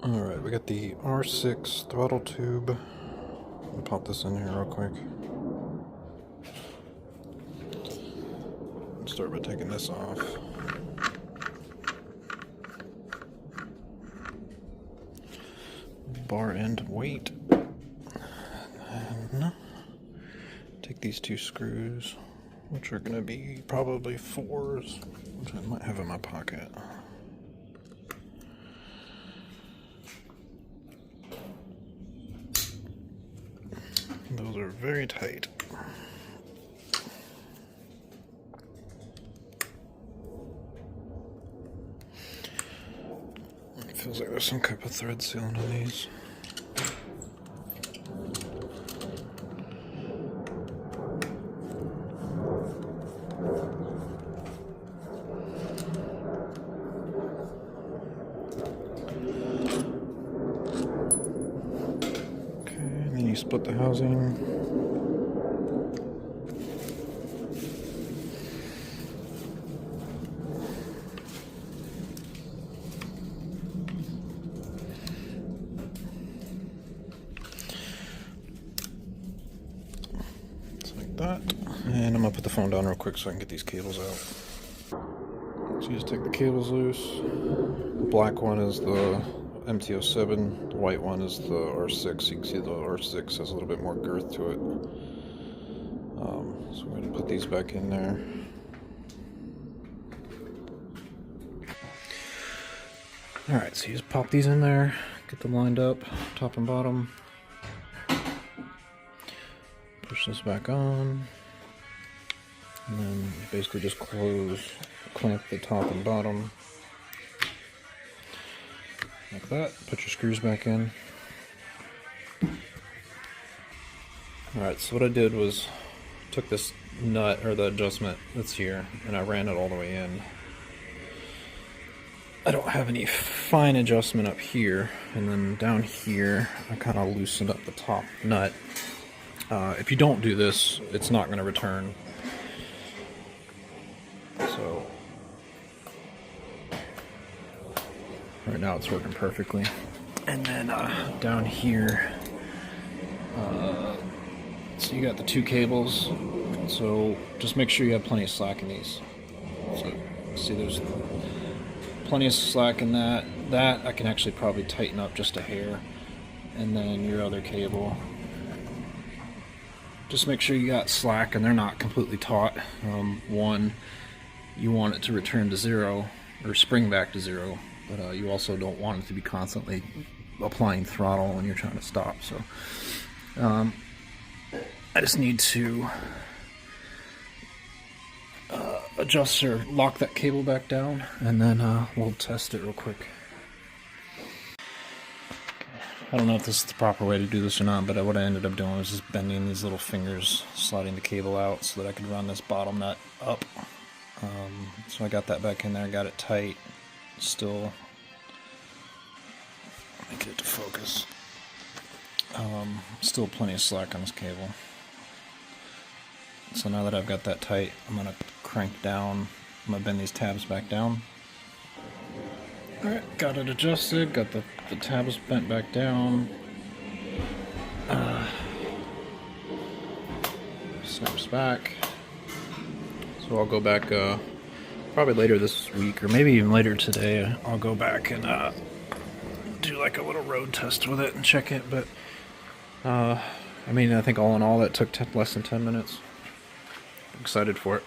Alright, we got the R6 Throttle Tube. I'll pop this in here real quick. Start by taking this off. Bar end weight. And then take these two screws, which are going to be probably 4s, which I might have in my pocket. Those are very tight. It feels like there's some type of thread sealing on these. Okay, and then you split the housing. That, and I'm gonna put the phone down real quick so I can get these cables out. So you just take the cables loose. The black one is the MT-07, the white one is the R6. You can see the R6 has a little bit more girth to it. So we're gonna put these back in there. Alright, so you just pop these in there, get them lined up, top and bottom. Push this back on, and then basically just clamp the top and bottom like that. Put your screws back in. Alright, so what I did was took this nut, or the adjustment that's here, and I ran it all the way in. I don't have any fine adjustment up here, and then down here I kind of loosened up the top nut. If you don't do this, it's not going to return. So, right now it's working perfectly. And then down here, so you got the two cables, so just make sure you have plenty of slack in these. So, see there's plenty of slack in that. That I can actually probably tighten up just a hair. And then your other cable. Just make sure you got slack and they're not completely taut. One, you want it to return to zero, or spring back to zero, but you also don't want it to be constantly applying throttle when you're trying to stop. So I just need to adjust or lock that cable back down, and then we'll test it real quick. I don't know if this is the proper way to do this or not, but what I ended up doing was just bending these little fingers, sliding the cable out so that I could run this bottom nut up. So I got that back in there, got it tight, still, let me get it to focus. Still plenty of slack on this cable. So now that I've got that tight, I'm going to crank down, I'm going to bend these tabs back down. Alright, got it adjusted, got the tabs bent back down. Snaps back. So I'll go back probably later this week, or maybe even later today. I'll go back and do like a little road test with it and check it. But I mean, I think all in all that took less than 10 minutes. I'm excited for it.